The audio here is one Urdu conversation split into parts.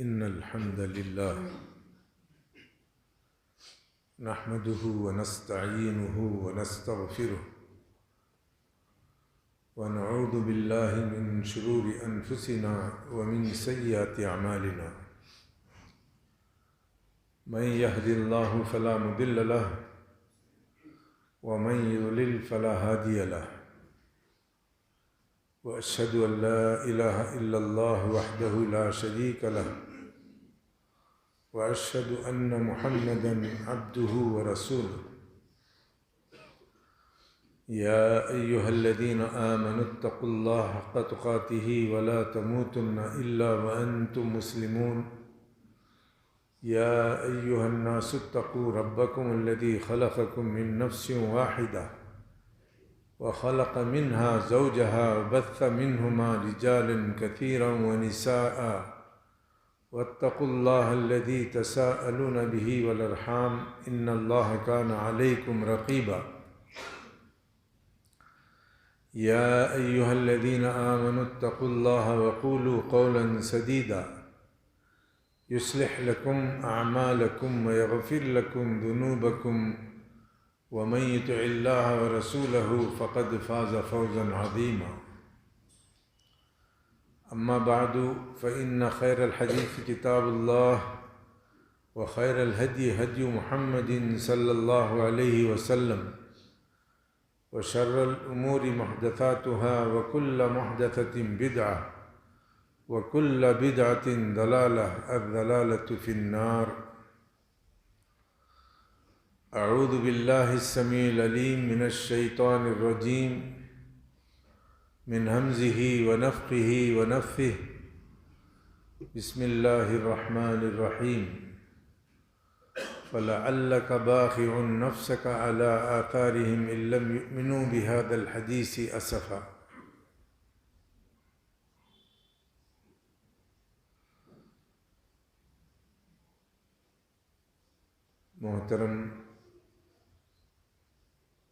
إن الحمد لله نحمده ونستعينه ونستغفره ونعوذ بالله من شرور أنفسنا ومن سيئات أعمالنا من يهد الله فلا مضل له ومن يضلل فلا هادي له وأشهد أن لا إله إلا الله وحده لا شريك له وأشهد أن محمدًا عبده ورسوله يا أيها الذين آمنوا اتقوا الله حق تقاته ولا تموتن إلا وأنتم مسلمون يا أيها الناس اتقوا ربكم الذي خلقكم من نفس واحدة وخلق منها زوجها وبث منهما رجالا كثيرا ونساء واتقوا الله الذي تساءلون به والأرحام إن الله كان عليكم رقيبا يا أيها الذين آمنوا اتقوا الله وقولوا قولا سديدا يصلح لكم أعمالكم ويغفر لكم ذنوبكم ومن يطع الله ورسوله فقد فاز فوزا عظيما أما بعد فإن خير الحديث كتاب الله وخير الهدي هدي محمد صلى الله عليه وسلم وشر الأمور محدثاتها وكل محدثة بدعة وكل بدعة ضلالة الضلالة في النار أعوذ بالله السميع العليم من الشيطان الرجيم من همزه ونفخه ونفثه بسم الله الرحمن الرحيم فلعلك باخع نفسك على آثارهم إن لم يؤمنوا بهذا الحديث أسفا. محترم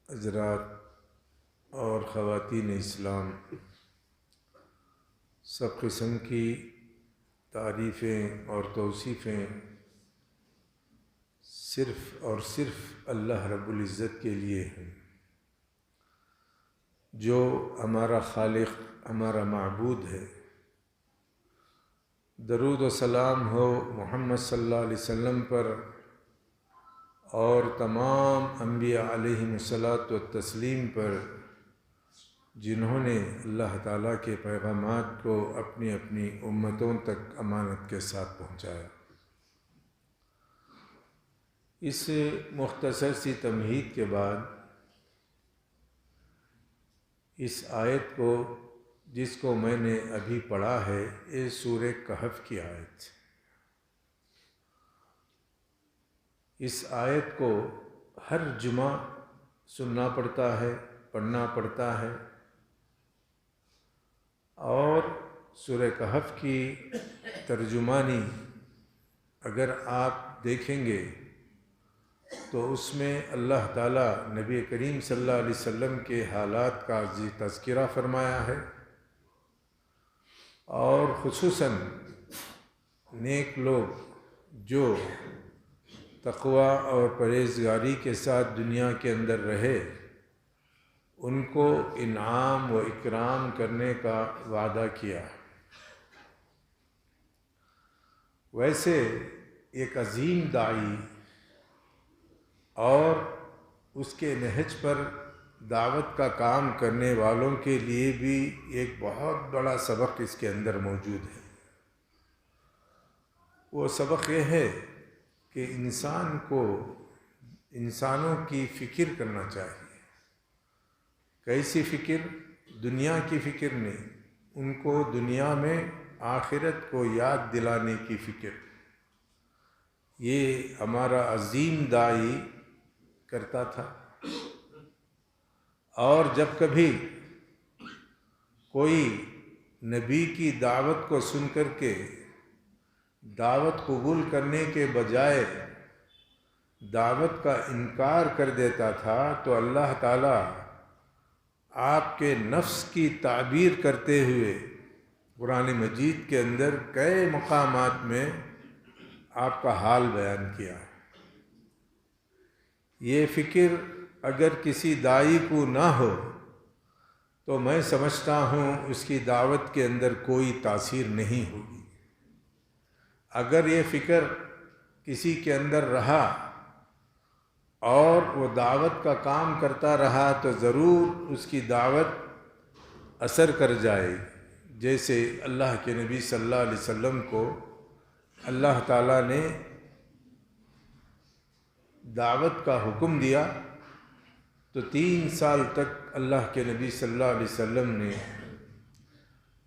حضرات اور خواتین اسلام، سب قسم کی تعریفیں اور توصیفیں صرف اور صرف اللہ رب العزت کے لیے ہیں، جو ہمارا خالق، ہمارا معبود ہے۔ درود و سلام ہو محمد صلی اللہ علیہ وسلم پر اور تمام انبیاء علیہم الصلاۃ والتسلیم پر، جنہوں نے اللہ تعالیٰ کے پیغامات کو اپنی اپنی امتوں تک امانت کے ساتھ پہنچایا۔ اس مختصر سی تمہید کے بعد اس آیت کو، جس کو میں نے ابھی پڑھا ہے، یہ سورہ کہف کی آیت۔ اس آیت کو ہر جمعہ سننا پڑتا ہے، پڑھنا پڑتا ہے، اور سورہ کہف کی ترجمانی اگر آپ دیکھیں گے تو اس میں اللہ تعالیٰ نبی کریم صلی اللہ علیہ وسلم کے حالات کا تذکرہ فرمایا ہے، اور خصوصاً نیک لوگ جو تقوی اور پرہیزگاری کے ساتھ دنیا کے اندر رہے، ان کو انعام و اکرام کرنے کا وعدہ کیا۔ ویسے ایک عظیم داعی اور اس کے نہج پر دعوت کا کام کرنے والوں کے لیے بھی ایک بہت بڑا سبق اس کے اندر موجود ہے۔ وہ سبق یہ ہے کہ انسان کو انسانوں کی فکر کرنا چاہیے۔ کیسی فکر؟ دنیا کی فکر نہیں، ان کو دنیا میں آخرت کو یاد دلانے کی فکر۔ یہ ہمارا عظیم داعی کرتا تھا، اور جب کبھی کوئی نبی کی دعوت کو سن کر کے دعوت قبول کرنے کے بجائے دعوت کا انکار کر دیتا تھا، تو اللہ تعالیٰ آپ کے نفس کی تعبیر کرتے ہوئے قرآن مجید کے اندر کئی مقامات میں آپ کا حال بیان کیا ہے۔ یہ فکر اگر کسی داعی کو نہ ہو تو میں سمجھتا ہوں اس کی دعوت کے اندر کوئی تاثیر نہیں ہوگی۔ اگر یہ فکر کسی کے اندر رہا اور وہ دعوت کا کام کرتا رہا تو ضرور اس کی دعوت اثر کر جائے گی۔ جیسے اللہ کے نبی صلی اللہ علیہ وسلم کو اللہ تعالیٰ نے دعوت کا حکم دیا تو 3 سال تک اللہ کے نبی صلی اللہ علیہ وسلم نے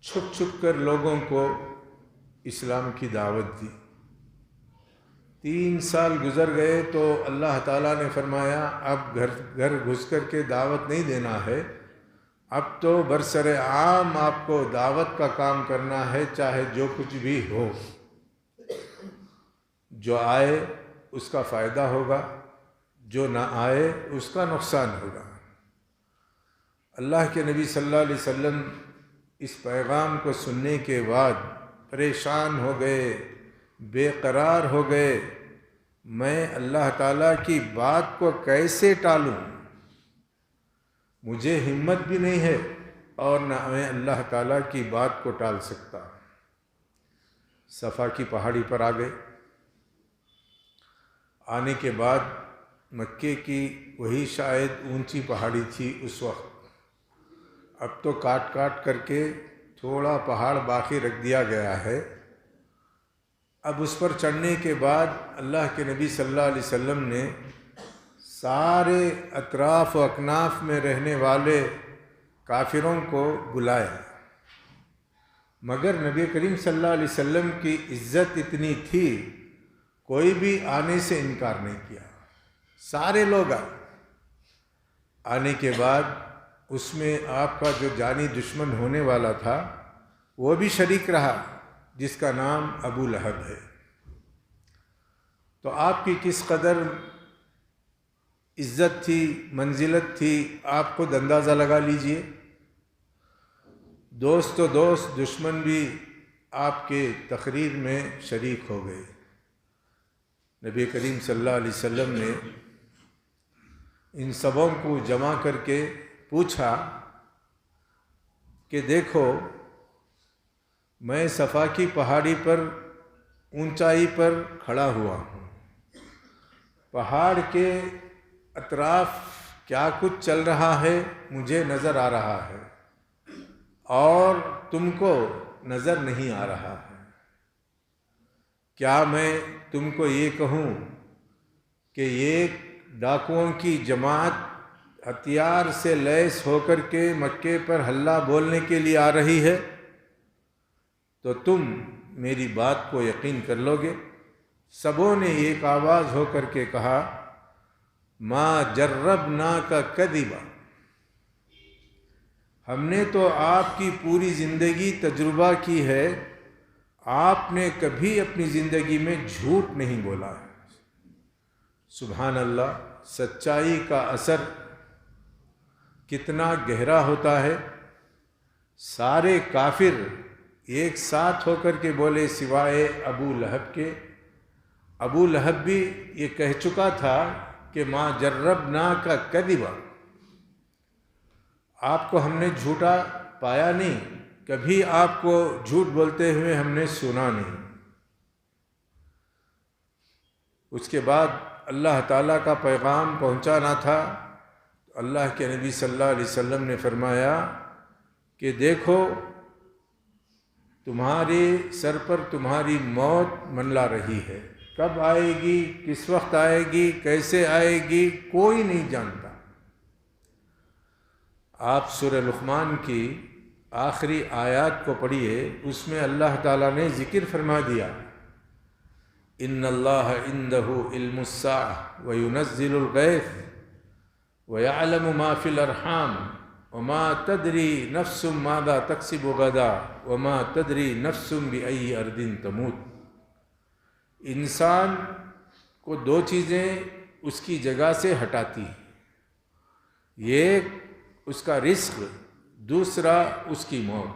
چھپ چھپ کر لوگوں کو اسلام کی دعوت دی۔ 3 سال گزر گئے تو اللہ تعالیٰ نے فرمایا اب گھر گھس کر کے دعوت نہیں دینا ہے، اب تو برسر عام آپ کو دعوت کا کام کرنا ہے، چاہے جو کچھ بھی ہو۔ جو آئے اس کا فائدہ ہوگا، جو نہ آئے اس کا نقصان ہوگا۔ اللہ کے نبی صلی اللہ علیہ وسلم اس پیغام کو سننے کے بعد پریشان ہو گئے، بے قرار ہو گئے، میں اللہ تعالیٰ کی بات کو کیسے ٹالوں؟ مجھے ہمت بھی نہیں ہے اور نہ میں اللہ تعالیٰ کی بات کو ٹال سکتا۔ صفا کی پہاڑی پر آ گئے۔ آنے کے بعد مکے کی وہی شاید اونچی پہاڑی تھی اس وقت، اب تو کاٹ کاٹ کر کے تھوڑا پہاڑ باقی رکھ دیا گیا ہے۔ اب اس پر چڑھنے کے بعد اللہ کے نبی صلی اللہ علیہ وسلم نے سارے اطراف و اکناف میں رہنے والے کافروں کو بلایا، مگر نبی کریم صلی اللہ علیہ وسلم کی عزت اتنی تھی کوئی بھی آنے سے انکار نہیں کیا، سارے لوگ آئے۔ آنے کے بعد اس میں آپ کا جو جانی دشمن ہونے والا تھا وہ بھی شریک رہا، جس کا نام ابو لہب ہے۔ تو آپ کی کس قدر عزت تھی، منزلت تھی، آپ خود اندازہ لگا لیجئے۔ دوست و دوست، دشمن بھی آپ کے تقریر میں شریک ہو گئے۔ نبی کریم صلی اللہ علیہ وسلم نے ان سبوں کو جمع کر کے پوچھا کہ دیکھو، میں صفا کی پہاڑی پر اونچائی پر کھڑا ہوا ہوں، پہاڑ کے اطراف کیا کچھ چل رہا ہے مجھے نظر آ رہا ہے اور تم کو نظر نہیں آ رہا ہے۔ کیا میں تم کو یہ کہوں کہ یہ ڈاکوؤں کی جماعت ہتھیار سے لیس ہو کر کے مکے پر ہلہ بولنے کے لیے آ رہی ہے تو تم میری بات کو یقین کر لو گے؟ سبوں نے ایک آواز ہو کر کے کہا ما جربناک کذبا، ہم نے تو آپ کی پوری زندگی تجربہ کی ہے، آپ نے کبھی اپنی زندگی میں جھوٹ نہیں بولا ہے۔ سبحان اللہ، سچائی کا اثر کتنا گہرا ہوتا ہے۔ سارے کافر ایک ساتھ ہو کر کے بولے سوائے ابو لہب کے۔ ابو لہب بھی یہ کہہ چکا تھا کہ ما جربناک کذبا، آپ کو ہم نے جھوٹا پایا نہیں، کبھی آپ کو جھوٹ بولتے ہوئے ہم نے سنا نہیں۔ اس کے بعد اللہ تعالیٰ کا پیغام پہنچانا تھا، اللہ کے نبی صلی اللہ علیہ وسلم نے فرمایا کہ دیکھو، تمہارے سر پر تمہاری موت منڈلا رہی ہے، کب آئے گی، کس وقت آئے گی، کیسے آئے گی، کوئی نہیں جانتا۔ آپ سورہ لقمان کی آخری آیات کو پڑھیے، اس میں اللہ تعالیٰ نے ذکر فرما دیا ان اللہ عندہ علم الساعۃ وینزل الغیث ویعلم ما فی الارحام وما تدری نفس ماذا تکسب غدا وما تدری نفس بأی ارض تموت۔ انسان کو 2 چیزیں اس کی جگہ سے ہٹاتی ہیں، ایک اس کا رزق، دوسرا اس کی موت۔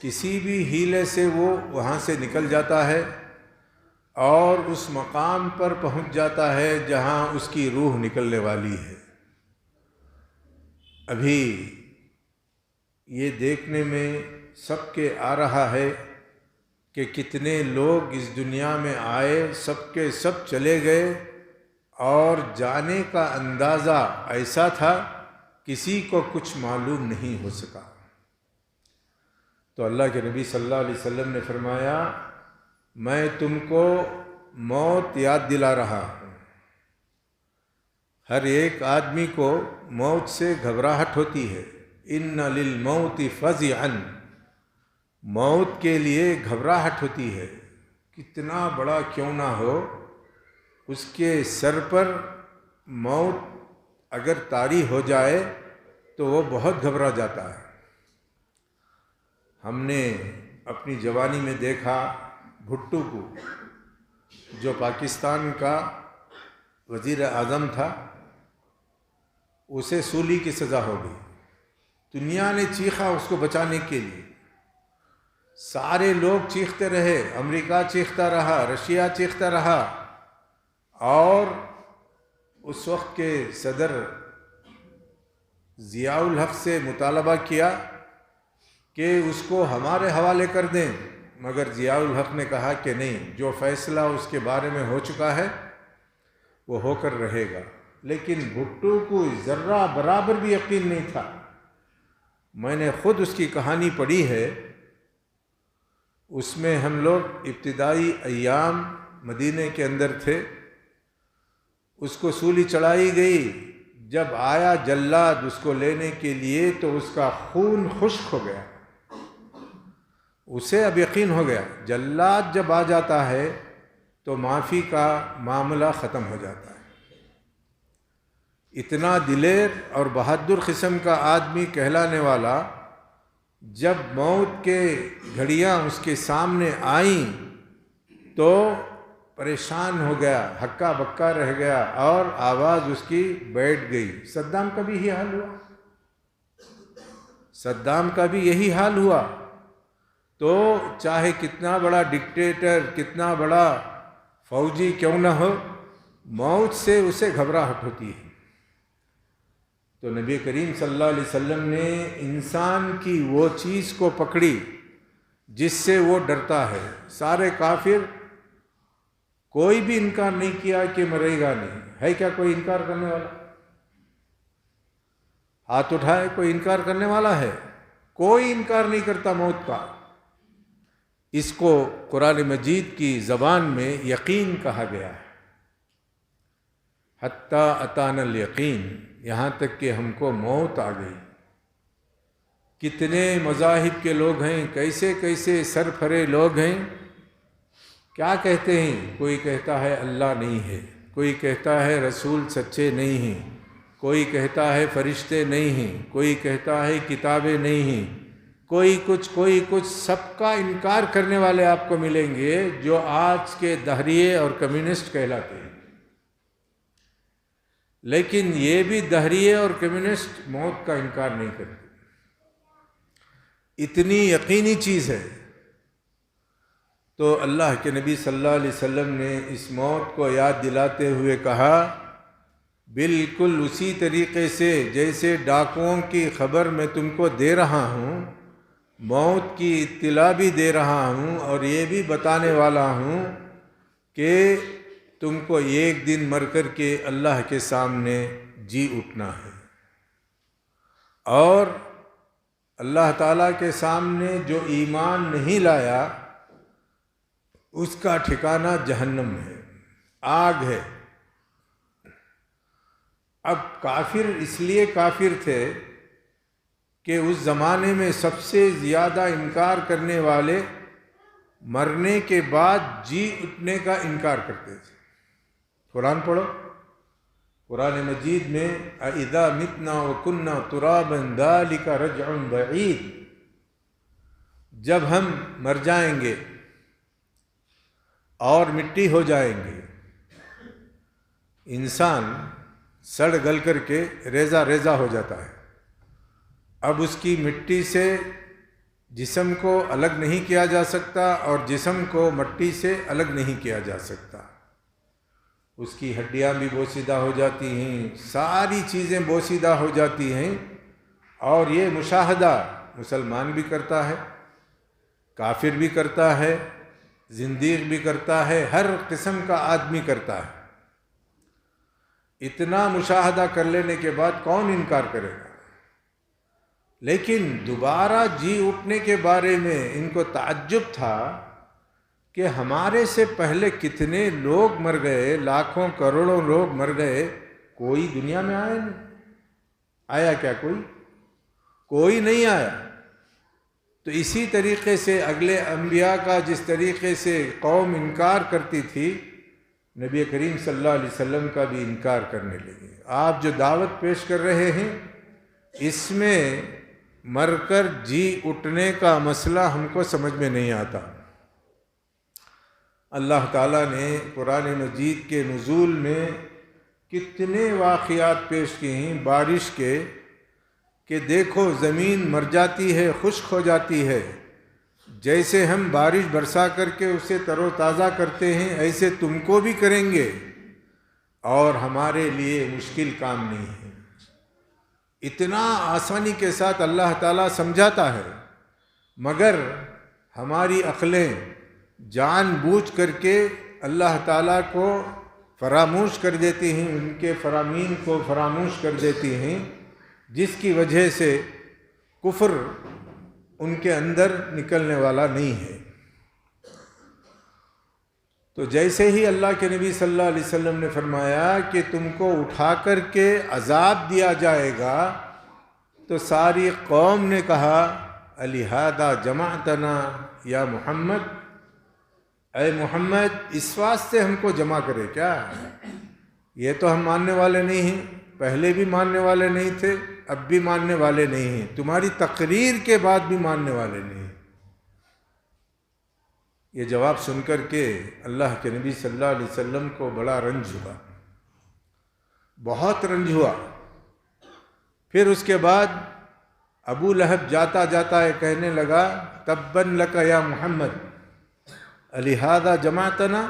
کسی بھی ہیلے سے وہ وہاں سے نکل جاتا ہے اور اس مقام پر پہنچ جاتا ہے جہاں اس کی روح نکلنے والی ہے۔ ابھی یہ دیکھنے میں سب کے آ رہا ہے کہ کتنے لوگ اس دنیا میں آئے، سب کے سب چلے گئے، اور جانے کا اندازہ ایسا تھا کسی کو کچھ معلوم نہیں ہو سکا۔ تو اللہ کے نبی صلی اللہ علیہ وسلم نے فرمایا، میں تم کو موت یاد دلا رہا ہوں۔ ہر ایک آدمی کو موت سے گھبراہٹ ہوتی ہے۔ ان للموت فزعا، موت کے لیے گھبراہٹ ہوتی ہے، کتنا بڑا کیوں نہ ہو، اس کے سر پر موت اگر طاری ہو جائے تو وہ بہت گھبرا جاتا ہے۔ ہم نے اپنی جوانی میں دیکھا بھٹو کو، جو پاکستان کا وزیر اعظم تھا، اسے سولی کی سزا ہو گئی۔ دنیا نے چیخا اس کو بچانے کے لیے، سارے لوگ چیختے رہے، امریکہ چیختا رہا، رشیا چیختا رہا، اور اس وقت کے صدر ضیاء الحق سے مطالبہ کیا کہ اس کو ہمارے حوالے کر دیں، مگر ضیاء الحق نے کہا کہ نہیں، جو فیصلہ اس کے بارے میں ہو چکا ہے وہ ہو کر رہے گا۔ لیکن بھٹو کو ذرہ برابر بھی یقین نہیں تھا۔ میں نے خود اس کی کہانی پڑھی ہے۔ اس میں ہم لوگ ابتدائی ایام مدینے کے اندر تھے، اس کو سولی چڑھائی گئی، جب آیا جلاد اس کو لینے کے لیے تو اس کا خون خشک ہو گیا۔ اسے اب یقین ہو گیا جلاد جب آ جاتا ہے تو معافی کا معاملہ ختم ہو جاتا ہے۔ اتنا دلیر اور بہادر قسم کا آدمی کہلانے والا، جب موت کے گھڑیاں اس کے سامنے آئیں تو پریشان ہو گیا، ہکا بکا رہ گیا، اور آواز اس کی بیٹھ گئی۔ صدام کا بھی یہی حال ہوا، صدام کا بھی یہی حال ہوا۔ تو چاہے کتنا بڑا ڈکٹیٹر، کتنا بڑا فوجی کیوں نہ ہو، موت سے اسے گھبراہٹ ہوتی ہے۔ تو نبی کریم صلی اللہ علیہ وسلم نے انسان کی وہ چیز کو پکڑی جس سے وہ ڈرتا ہے۔ سارے کافر، کوئی بھی انکار نہیں کیا کہ مرے گا نہیں۔ ہے کیا کوئی انکار کرنے والا؟ ہاتھ اٹھائے، کوئی انکار کرنے والا ہے؟ کوئی انکار نہیں کرتا موت کا۔ اس کو قرآن مجید کی زبان میں یقین کہا گیا ہے۔ حتیٰ اتانا الیقین، یہاں تک کہ ہم کو موت آ گئی۔ کتنے مذاہب کے لوگ ہیں، کیسے کیسے سرفرے لوگ ہیں، کیا کہتے ہیں؟ کوئی کہتا ہے اللہ نہیں ہے، کوئی کہتا ہے رسول سچے نہیں ہیں، کوئی کہتا ہے فرشتے نہیں ہیں، کوئی کہتا ہے کتابیں نہیں ہیں، کوئی کچھ، سب کا انکار کرنے والے آپ کو ملیں گے جو آج کے دہریے اور کمیونسٹ کہلاتے ہیں۔ لیکن یہ بھی دہریے اور کمیونسٹ موت کا انکار نہیں کرتے۔ اتنی یقینی چیز ہے۔ تو اللہ کے نبی صلی اللہ علیہ وسلم نے اس موت کو یاد دلاتے ہوئے کہا، بالکل اسی طریقے سے جیسے ڈاکوؤں کی خبر میں تم کو دے رہا ہوں، موت کی اطلاع بھی دے رہا ہوں، اور یہ بھی بتانے والا ہوں کہ تم کو ایک دن مر کر کے اللہ کے سامنے جی اٹھنا ہے، اور اللہ تعالیٰ کے سامنے جو ایمان نہیں لایا اس کا ٹھکانہ جہنم ہے، آگ ہے۔ اب کافر اس لیے کافر تھے کہ اس زمانے میں سب سے زیادہ انکار کرنے والے مرنے کے بعد جی اٹھنے کا انکار کرتے تھے۔ قرآن پڑھو، قرآن مجید میں اَإِذَا مِتْنَا وَكُنَّا تُرَابًا ذَلِكَ رَجْعٌ بَعِيدٌ، جب ہم مر جائیں گے اور مٹی ہو جائیں گے، انسان سڑ گل کر کے ریزہ ریزہ ہو جاتا ہے، اب اس کی مٹی سے جسم کو الگ نہیں کیا جا سکتا اور جسم کو مٹی سے الگ نہیں کیا جا سکتا۔ اس کی ہڈیاں بھی بوسیدہ ہو جاتی ہیں، ساری چیزیں بوسیدہ ہو جاتی ہیں، اور یہ مشاہدہ مسلمان بھی کرتا ہے، کافر بھی کرتا ہے، زندیق بھی کرتا ہے، ہر قسم کا آدمی کرتا ہے۔ اتنا مشاہدہ کر لینے کے بعد کون انکار کرے گا؟ لیکن دوبارہ جی اٹھنے کے بارے میں ان کو تعجب تھا کہ ہمارے سے پہلے کتنے لوگ مر گئے، لاکھوں کروڑوں لوگ مر گئے، کوئی دنیا میں آیا نہیں۔ آیا کیا کوئی نہیں آیا؟ تو اسی طریقے سے اگلے انبیاء کا جس طریقے سے قوم انکار کرتی تھی، نبی کریم صلی اللہ علیہ وسلم کا بھی انکار کرنے لگے۔ آپ جو دعوت پیش کر رہے ہیں، اس میں مر کر جی اٹھنے کا مسئلہ ہم کو سمجھ میں نہیں آتا۔ اللہ تعالیٰ نے قرآن مجید کے نزول میں کتنے واقعات پیش کیے ہیں بارش کے، کہ دیکھو زمین مر جاتی ہے، خشک ہو جاتی ہے، جیسے ہم بارش برسا کر کے اسے تر و تازہ کرتے ہیں ایسے تم کو بھی کریں گے، اور ہمارے لیے مشکل کام نہیں ہے۔ اتنا آسانی کے ساتھ اللہ تعالیٰ سمجھاتا ہے، مگر ہماری عقلیں جان بوجھ کر کے اللہ تعالیٰ کو فراموش کر دیتی ہیں، ان کے فرامین کو فراموش کر دیتی ہیں، جس کی وجہ سے کفر ان کے اندر نکلنے والا نہیں ہے۔ تو جیسے ہی اللہ کے نبی صلی اللہ علیہ وسلم نے فرمایا کہ تم کو اٹھا کر کے عذاب دیا جائے گا، تو ساری قوم نے کہا الہذا جمعتنا یا محمد، اے محمد اس واسطے ہم کو جمع کرے کیا؟ یہ تو ہم ماننے والے نہیں ہیں، پہلے بھی ماننے والے نہیں تھے، اب بھی ماننے والے نہیں ہیں، تمہاری تقریر کے بعد بھی ماننے والے نہیں ہیں۔ یہ جواب سن کر کے اللہ کے نبی صلی اللہ علیہ وسلم کو بڑا رنج ہوا، بہت رنج ہوا۔ پھر اس کے بعد ابو لہب جاتا جاتا ہے کہنے لگا تباً لک یا محمد الہذا جمعتنا،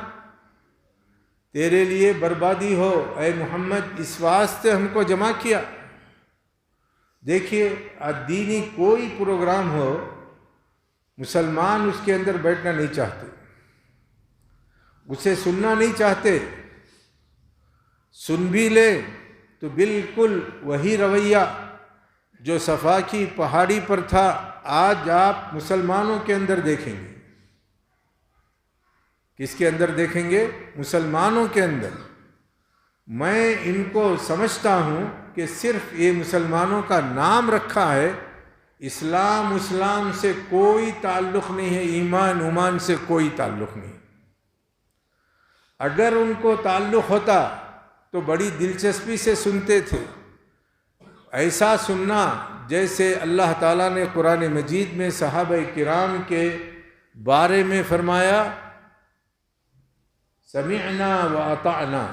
تیرے لیے بربادی ہو اے محمد، اس واسطے ہم کو جمع کیا۔ دیکھیے دینی کوئی پروگرام ہو، مسلمان اس کے اندر بیٹھنا نہیں چاہتے، اسے سننا نہیں چاہتے، سن بھی لے تو بالکل وہی رویہ جو صفا کی پہاڑی پر تھا، آج آپ مسلمانوں کے اندر دیکھیں گے۔ کس کے اندر دیکھیں گے؟ مسلمانوں کے اندر۔ میں ان کو سمجھتا ہوں کہ صرف یہ مسلمانوں کا نام رکھا ہے، اسلام سے کوئی تعلق نہیں ہے، ایمان سے کوئی تعلق نہیں۔ اگر ان کو تعلق ہوتا تو بڑی دلچسپی سے سنتے تھے، ایسا سننا جیسے اللہ تعالیٰ نے قرآن مجید میں صحابہ کرام کے بارے میں فرمایا سمعنا و اطعنا،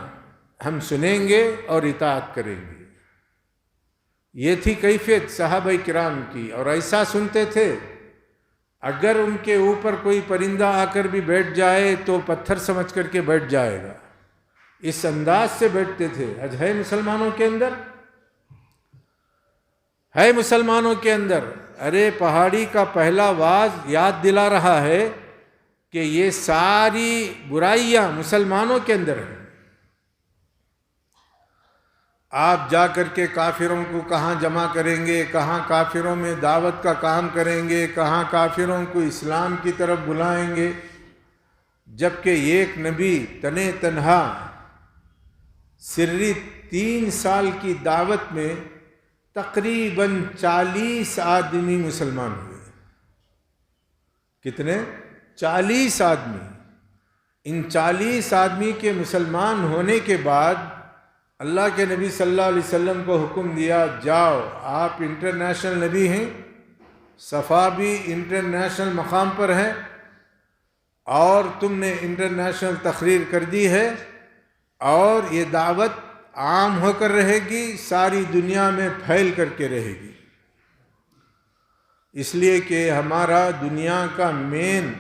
ہم سنیں گے اور اطاعت کریں گے۔ یہ تھی کیفیت صحابہ کرام کی، اور ایسا سنتے تھے اگر ان کے اوپر کوئی پرندہ آ کر بھی بیٹھ جائے تو پتھر سمجھ کر کے بیٹھ جائے گا، اس انداز سے بیٹھتے تھے۔ آج ہے مسلمانوں کے اندر، ہے مسلمانوں کے اندر۔ ارے پہاڑی کا پہلا واعظ یاد دلا رہا ہے کہ یہ ساری برائیاں مسلمانوں کے اندر ہیں۔ آپ جا کر کے کافروں کو کہاں جمع کریں گے، کہاں کافروں میں دعوت کا کام کریں گے، کہاں کافروں کو اسلام کی طرف بلائیں گے، جبکہ ایک نبی تنے تنہا سری 3 سال کی دعوت میں تقریباً 40 آدمی مسلمان ہوئے۔ کتنے؟ 40 آدمی۔ ان 40 آدمی کے مسلمان ہونے کے بعد اللہ کے نبی صلی اللہ علیہ وسلم کو حکم دیا جاؤ، آپ انٹرنیشنل نبی ہیں، صفا بھی انٹرنیشنل مقام پر ہے، اور تم نے انٹرنیشنل تقریر کر دی ہے، اور یہ دعوت عام ہو کر رہے گی، ساری دنیا میں پھیل کر کے رہے گی۔ اس لیے کہ ہمارا دنیا کا مین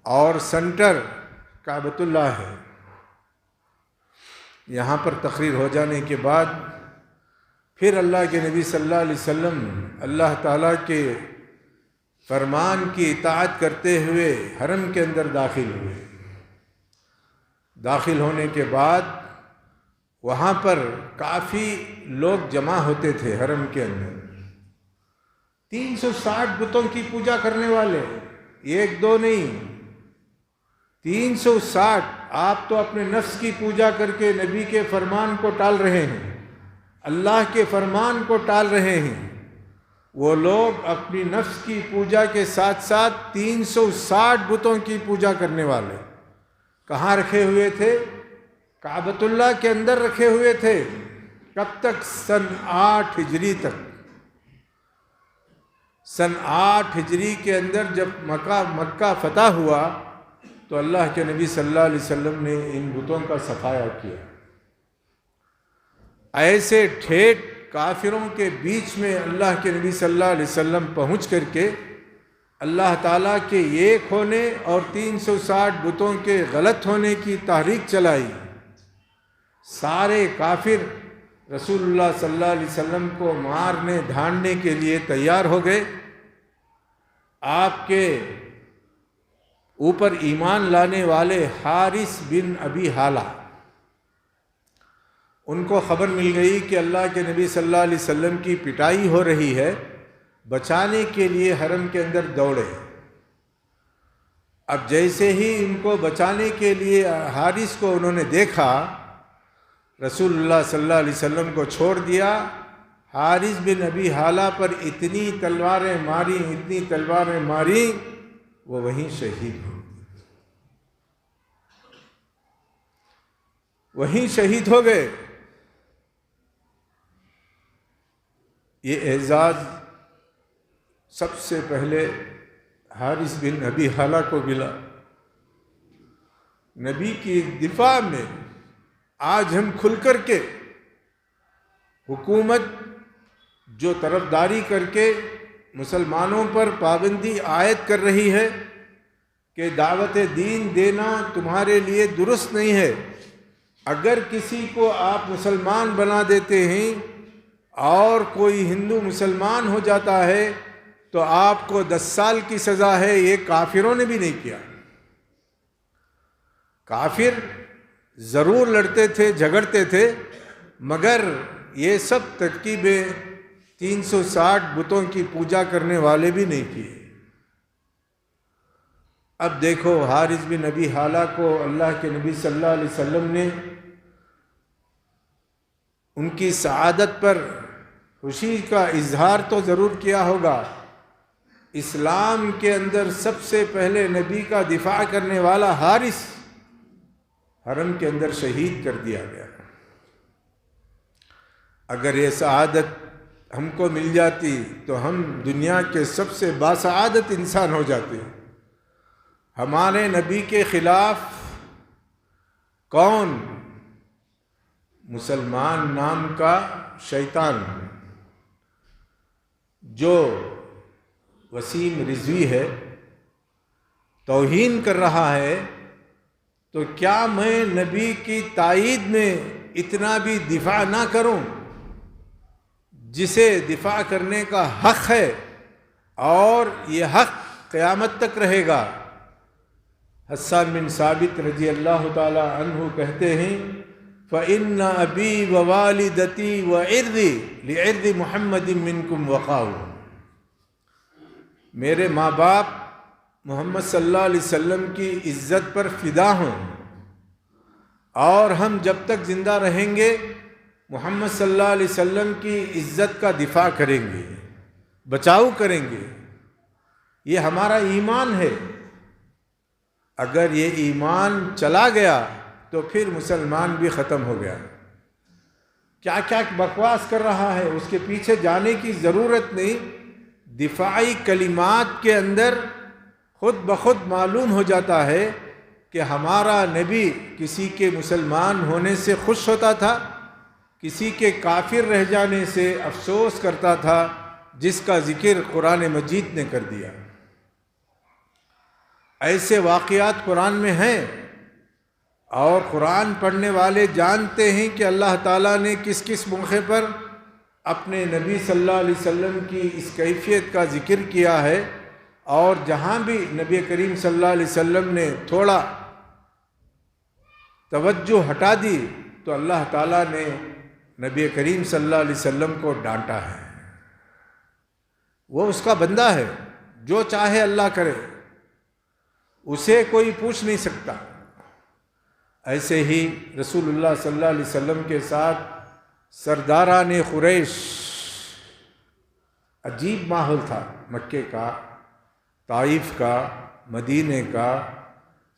اور سنٹر کعبۃ اللہ ہے۔ یہاں پر تقریر ہو جانے کے بعد پھر اللہ کے نبی صلی اللہ علیہ وسلم اللہ تعالیٰ کے فرمان کی اطاعت کرتے ہوئے حرم کے اندر داخل ہوئے۔ داخل ہونے کے بعد وہاں پر کافی لوگ جمع ہوتے تھے حرم کے اندر، 360 بتوں کی پوجا کرنے والے، ایک دو نہیں، 360۔ آپ تو اپنے نفس کی پوجا کر کے نبی کے فرمان کو ٹال رہے ہیں، اللہ کے فرمان کو ٹال رہے ہیں۔ وہ لوگ اپنی نفس کی پوجا کے ساتھ ساتھ 360 بتوں کی پوجا کرنے والے کہاں رکھے ہوئے تھے؟ کعبۃ اللہ کے اندر رکھے ہوئے تھے۔ کب تک؟ سن 8 ہجری تک۔ سن 8 ہجری کے اندر جب مکہ فتح ہوا تو اللہ کے نبی صلی اللہ علیہ وسلم نے ان بتوں کا صفایا کیا۔ ایسے ٹھیٹ کافروں کے بیچ میں اللہ کے نبی صلی اللہ علیہ وسلم پہنچ کر کے اللہ تعالیٰ کے ایک ہونے اور 360 بتوں کے غلط ہونے کی تحریک چلائی۔ سارے کافر رسول اللہ صلی اللہ علیہ وسلم کو مارنے دھاڑنے کے لیے تیار ہو گئے۔ آپ کے اوپر ایمان لانے والے حارث بن ابی حالہ، ان کو خبر مل گئی کہ اللہ کے نبی صلی اللہ علیہ وسلم کی پٹائی ہو رہی ہے، بچانے کے لیے حرم کے اندر دوڑے۔ اب جیسے ہی ان کو بچانے کے لیے حارث کو انہوں نے دیکھا، رسول اللہ صلی اللہ علیہ وسلم کو چھوڑ دیا۔ حارث بن ابی حالہ پر اتنی تلواریں ماری، وہ وہیں شہید ہو گئے، وہیں شہید ہو گئے۔ یہ اعزاز سب سے پہلے حارث بن ابی حالہ کو ملا۔ نبی کی دفاع میں آج ہم کھل کر کے حکومت جو طرفداری کر کے مسلمانوں پر پابندی عائد کر رہی ہے کہ دعوت دین دینا تمہارے لیے درست نہیں ہے، اگر کسی کو آپ مسلمان بنا دیتے ہیں اور کوئی ہندو مسلمان ہو جاتا ہے تو آپ کو 10 سال کی سزا ہے۔ یہ کافروں نے بھی نہیں کیا۔ کافر ضرور لڑتے تھے، جھگڑتے تھے، مگر یہ سب ترکیبیں 360 بتوں کی پوجا کرنے والے بھی نہیں کیے۔ اب دیکھو حارث بن ابی حالہ کو اللہ کے نبی صلی اللہ علیہ وسلم نے ان کی سعادت پر خوشی کا اظہار تو ضرور کیا ہوگا۔ اسلام کے اندر سب سے پہلے نبی کا دفاع کرنے والا حارث حرم کے اندر شہید کر دیا گیا۔ اگر یہ سعادت ہم کو مل جاتی تو ہم دنیا کے سب سے باسعادت انسان ہو جاتے۔ ہمارے نبی کے خلاف کون؟ مسلمان نام کا شیطان جو وسیم رضوی ہے، توہین کر رہا ہے، تو کیا میں نبی کی تائید میں اتنا بھی دفاع نہ کروں جسے دفاع کرنے کا حق ہے اور یہ حق قیامت تک رہے گا؟ حسان بن ثابت رضی اللہ تعالی عنہ کہتے ہیں فَإِنَّ أَبِي وَوَالِدَتِي وَعِرْضِي لِعِرْضِ مُحَمَّدٍ مِّنْكُمْ وَقَاءٌ، میرے ماں باپ محمد صلی اللہ علیہ وسلم کی عزت پر فدا ہوں، اور ہم جب تک زندہ رہیں گے محمد صلی اللہ علیہ وسلم کی عزت کا دفاع کریں گے، بچاؤ کریں گے۔ یہ ہمارا ایمان ہے۔ اگر یہ ایمان چلا گیا تو پھر مسلمان بھی ختم ہو گیا۔ کیا کیا بکواس کر رہا ہے، اس کے پیچھے جانے کی ضرورت نہیں۔ دفاعی کلمات کے اندر خود بخود معلوم ہو جاتا ہے کہ ہمارا نبی کسی کے مسلمان ہونے سے خوش ہوتا تھا، کسی کے کافر رہ جانے سے افسوس کرتا تھا، جس کا ذکر قرآن مجید نے کر دیا۔ ایسے واقعات قرآن میں ہیں، اور قرآن پڑھنے والے جانتے ہیں کہ اللہ تعالیٰ نے کس کس موقع پر اپنے نبی صلی اللہ علیہ وسلم کی اس کیفیت کا ذکر کیا ہے، اور جہاں بھی نبی کریم صلی اللہ علیہ وسلم نے تھوڑا توجہ ہٹا دی تو اللہ تعالیٰ نے نبی کریم صلی اللہ علیہ وسلم کو ڈانٹا ہے۔ وہ اس کا بندہ ہے، جو چاہے اللہ کرے، اسے کوئی پوچھ نہیں سکتا۔ ایسے ہی رسول اللہ صلی اللہ علیہ وسلم کے ساتھ سرداران قریش، عجیب ماحول تھا، مکے کا، طائف کا، مدینے کا،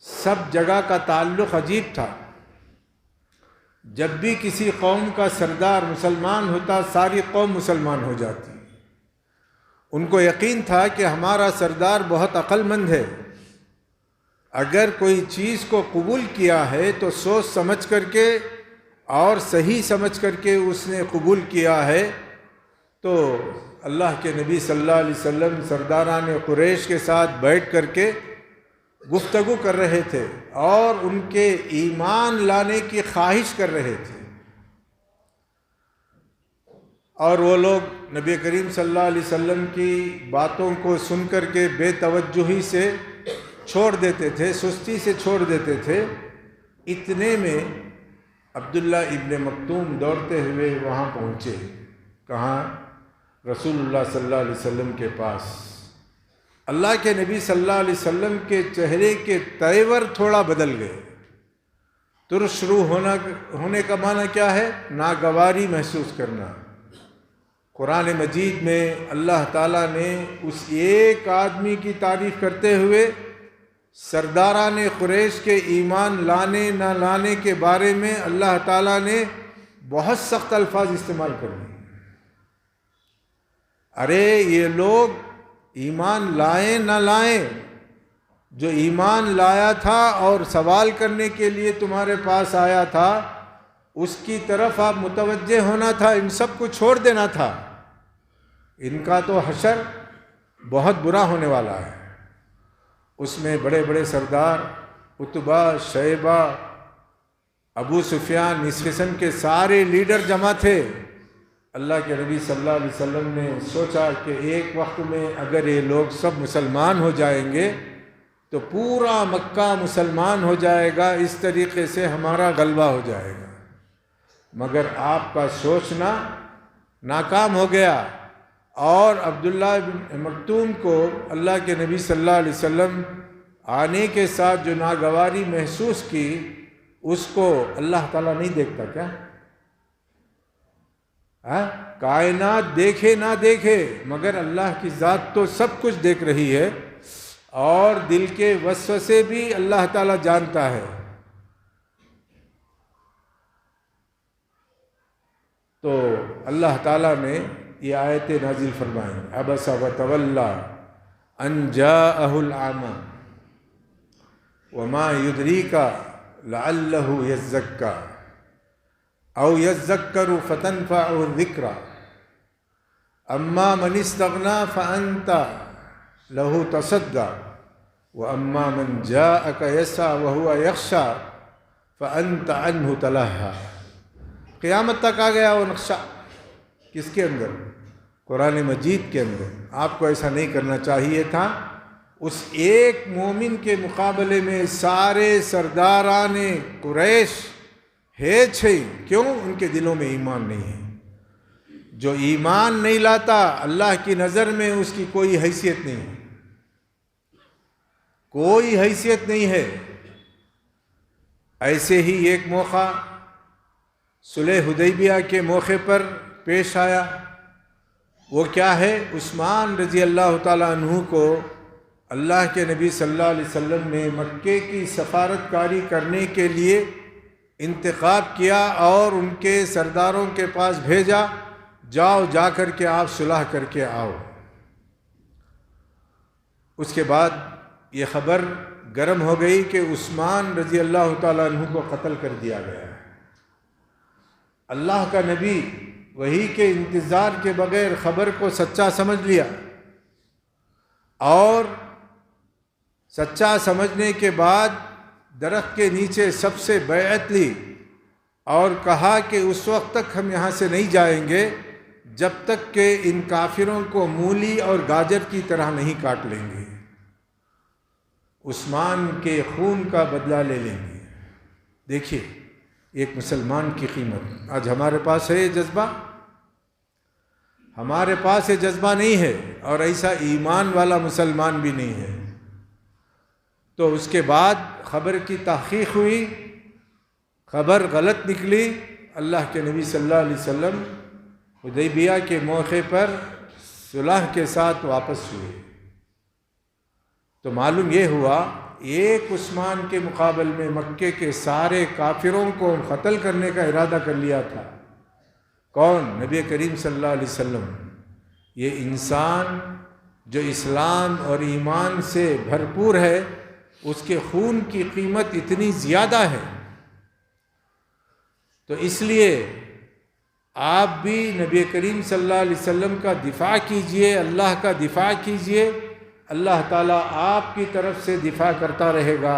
سب جگہ کا تعلق عجیب تھا۔ جب بھی کسی قوم کا سردار مسلمان ہوتا، ساری قوم مسلمان ہو جاتی۔ ان کو یقین تھا کہ ہمارا سردار بہت عقل مند ہے، اگر کوئی چیز کو قبول کیا ہے تو سوچ سمجھ کر کے اور صحیح سمجھ کر کے اس نے قبول کیا ہے۔ تو اللہ کے نبی صلی اللہ علیہ وسلم سرداران قریش کے ساتھ بیٹھ کر کے گفتگو کر رہے تھے اور ان کے ایمان لانے کی خواہش کر رہے تھے، اور وہ لوگ نبی کریم صلی اللہ علیہ وسلم کی باتوں کو سن کر کے بے توجہی سے چھوڑ دیتے تھے، سستی سے چھوڑ دیتے تھے۔ اتنے میں عبداللہ ابن مکتوم دوڑتے ہوئے وہاں پہنچے۔ کہاں؟ رسول اللہ صلی اللہ علیہ وسلم کے پاس۔ اللہ کے نبی صلی اللہ علیہ وسلم کے چہرے کے تیور تھوڑا بدل گئے۔ ترش رو ہونے کا معنی کیا ہے؟ ناگواری محسوس کرنا۔ قرآن مجید میں اللہ تعالیٰ نے اس ایک آدمی کی تعریف کرتے ہوئے سرداران قریش کے ایمان لانے نہ لانے کے بارے میں اللہ تعالیٰ نے بہت سخت الفاظ استعمال کر دیے۔ ارے یہ لوگ ایمان لائیں نہ لائیں، جو ایمان لایا تھا اور سوال کرنے کے لیے تمہارے پاس آیا تھا، اس کی طرف آپ متوجہ ہونا تھا، ان سب کو چھوڑ دینا تھا۔ ان کا تو حشر بہت برا ہونے والا ہے۔ اس میں بڑے بڑے سردار عتبہ، شیبہ، ابو سفیان، اس قسم کے سارے لیڈر جمع تھے۔ اللہ کے نبی صلی اللہ علیہ وسلم نے سوچا کہ ایک وقت میں اگر یہ لوگ سب مسلمان ہو جائیں گے تو پورا مکہ مسلمان ہو جائے گا، اس طریقے سے ہمارا غلبہ ہو جائے گا۔ مگر آپ کا سوچنا ناکام ہو گیا، اور عبداللہ بن مکتوم کو اللہ کے نبی صلی اللہ علیہ وسلم آنے کے ساتھ جو ناگواری محسوس کی، اس کو اللہ تعالیٰ نہیں دیکھتا کیا؟ کائنات دیکھے نہ دیکھے مگر اللہ کی ذات تو سب کچھ دیکھ رہی ہے، اور دل کے وسوسے بھی اللہ تعالیٰ جانتا ہے۔ تو اللہ تعالیٰ نے یہ آیتیں نازل فرمائیں۔ عبس وتولی ان جاءہ الاعمی وما یدریک لعلہ یزکی او یذکر فتنفعہ الذکری اما من استغنی فانت لہ تصدی واما من جاءک یسعی وہو یخشی فانت عنہ تلہی۔ قیامت تک آ گیا وہ نقشہ۔ کس کے اندر؟ قرآن مجید کے اندر۔ آپ کو ایسا نہیں کرنا چاہیے تھا۔ اس ایک مومن کے مقابلے میں سارے سرداران قریش ہے چھئی۔ کیوں؟ ان کے دلوں میں ایمان نہیں ہے۔ جو ایمان نہیں لاتا، اللہ کی نظر میں اس کی کوئی حیثیت نہیں ہے، کوئی حیثیت نہیں ہے۔ ایسے ہی ایک موقع صلح حدیبیہ کے موقع پر پیش آیا۔ وہ کیا ہے؟ عثمان رضی اللہ تعالیٰ عنہ کو اللہ کے نبی صلی اللہ علیہ وسلم نے مکے کی سفارت کاری کرنے کے لیے انتخاب کیا اور ان کے سرداروں کے پاس بھیجا، جاؤ جا کر کے آپ صلح کر کے آؤ۔ اس کے بعد یہ خبر گرم ہو گئی کہ عثمان رضی اللہ تعالیٰ عنہ کو قتل کر دیا گیا۔ اللہ کا نبی وحی کے انتظار کے بغیر خبر کو سچا سمجھ لیا، اور سچا سمجھنے کے بعد درخت کے نیچے سب سے بیعت لی اور کہا کہ اس وقت تک ہم یہاں سے نہیں جائیں گے جب تک کہ ان کافروں کو مولی اور گاجر کی طرح نہیں کاٹ لیں گے، عثمان کے خون کا بدلہ لے لیں گے۔ دیکھیے ایک مسلمان کی قیمت۔ آج ہمارے پاس ہے یہ جذبہ؟ ہمارے پاس یہ جذبہ نہیں ہے، اور ایسا ایمان والا مسلمان بھی نہیں ہے۔ تو اس کے بعد خبر کی تحقیق ہوئی، خبر غلط نکلی، اللہ کے نبی صلی اللہ علیہ وسلم حدیبیہ کے موقع پر صلح کے ساتھ واپس ہوئے۔ تو معلوم یہ ہوا ایک عثمان کے مقابل میں مکے کے سارے کافروں کو قتل کرنے کا ارادہ کر لیا تھا۔ کون؟ نبی کریم صلی اللہ علیہ وسلم۔ یہ انسان جو اسلام اور ایمان سے بھرپور ہے، اس کے خون کی قیمت اتنی زیادہ ہے۔ تو اس لیے آپ بھی نبی کریم صلی اللہ علیہ وسلم کا دفاع کیجئے، اللہ کا دفاع کیجئے، اللہ تعالیٰ آپ کی طرف سے دفاع کرتا رہے گا،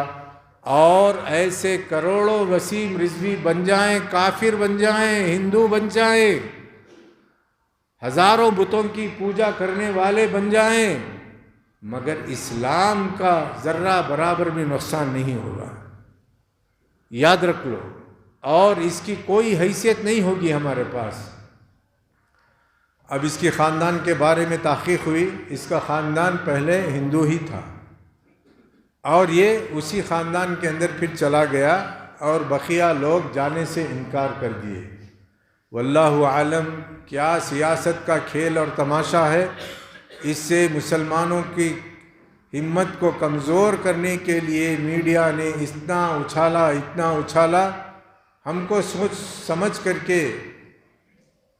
اور ایسے کروڑوں وسیم رضوی بن جائیں، کافر بن جائیں، ہندو بن جائیں، ہزاروں بتوں کی پوجا کرنے والے بن جائیں، مگر اسلام کا ذرہ برابر بھی نقصان نہیں ہوگا، یاد رکھ لو، اور اس کی کوئی حیثیت نہیں ہوگی ہمارے پاس۔ اب اس کے خاندان کے بارے میں تحقیق ہوئی، اس کا خاندان پہلے ہندو ہی تھا، اور یہ اسی خاندان کے اندر پھر چلا گیا، اور بقیہ لوگ جانے سے انکار کر دیے۔ واللہ عالم کیا سیاست کا کھیل اور تماشا ہے، اس سے مسلمانوں کی ہمت کو کمزور کرنے کے لیے میڈیا نے اتنا اچھالا، ہم کو سوچ سمجھ کر کے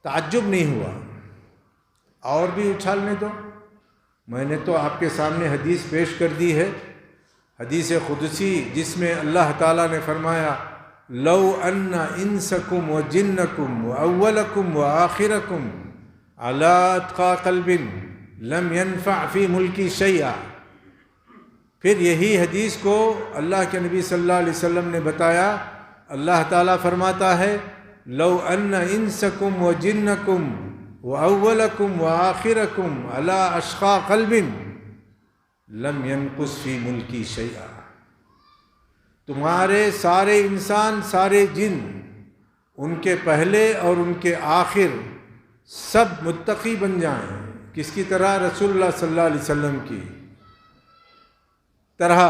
تعجب نہیں ہوا۔ اور بھی اچھالنے دو، میں نے تو آپ کے سامنے حدیث پیش کر دی ہے، حدیث قدسی، جس میں اللہ تعالیٰ نے فرمایا لو ان انسکم و جنکم و اولکم و آخرکم علی اتقى قلب لم ينفع فی ملکی شیئا۔ پھر یہی حدیث کو اللہ کے نبی صلی اللہ علیہ وسلم نے بتایا، اللہ تعالیٰ فرماتا ہے لو ان انسکم و جنکم وَأَوَّلَكُمْ وَآخِرَكُمْ عَلَىٰ أَشْقَى قَلْبٍ لَمْ يَنْقُصْ فِي مُلْكِي شَيْئًا۔ تمہارے سارے انسان، سارے جن، ان کے پہلے اور ان کے آخر سب متقی بن جائیں، کس کی طرح؟ رسول اللہ صلی اللہ علیہ وسلم کی طرح،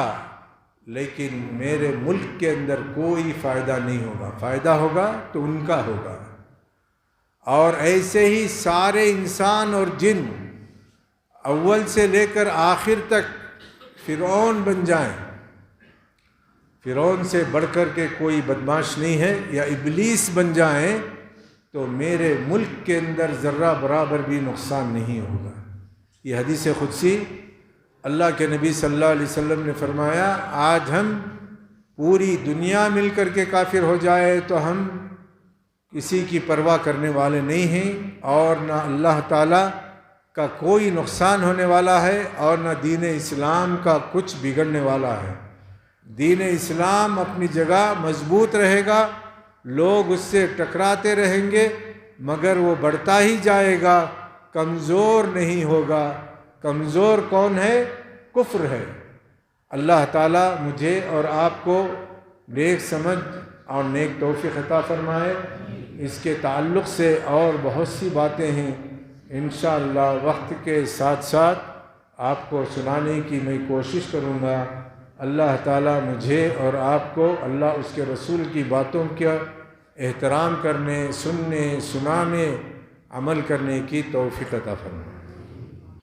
لیکن میرے ملک کے اندر کوئی فائدہ نہیں ہوگا، فائدہ ہوگا تو ان کا ہوگا۔ اور ایسے ہی سارے انسان اور جن اول سے لے کر آخر تک فرعون بن جائیں، فرعون سے بڑھ کر کے کوئی بدماش نہیں ہے، یا ابلیس بن جائیں، تو میرے ملک کے اندر ذرہ برابر بھی نقصان نہیں ہوگا۔ یہ حدیث قدسی اللہ کے نبی صلی اللہ علیہ وسلم نے فرمایا، آج ہم پوری دنیا مل کر کے کافر ہو جائے تو ہم کسی کی پرواہ کرنے والے نہیں ہیں، اور نہ اللہ تعالیٰ کا کوئی نقصان ہونے والا ہے، اور نہ دین اسلام کا کچھ بگڑنے والا ہے۔ دین اسلام اپنی جگہ مضبوط رہے گا، لوگ اس سے ٹکراتے رہیں گے، مگر وہ بڑھتا ہی جائے گا، کمزور نہیں ہوگا۔ کمزور کون ہے؟ کفر ہے۔ اللہ تعالیٰ مجھے اور آپ کو نیک سمجھ اور نیک توفیق عطا فرمائے۔ اس کے تعلق سے اور بہت سی باتیں ہیں، انشاءاللہ وقت کے ساتھ ساتھ آپ کو سنانے کی میں کوشش کروں گا۔ اللہ تعالیٰ مجھے اور آپ کو اللہ اس کے رسول کی باتوں کا احترام کرنے، سننے، سنانے، عمل کرنے کی توفیق عطا فرمائے۔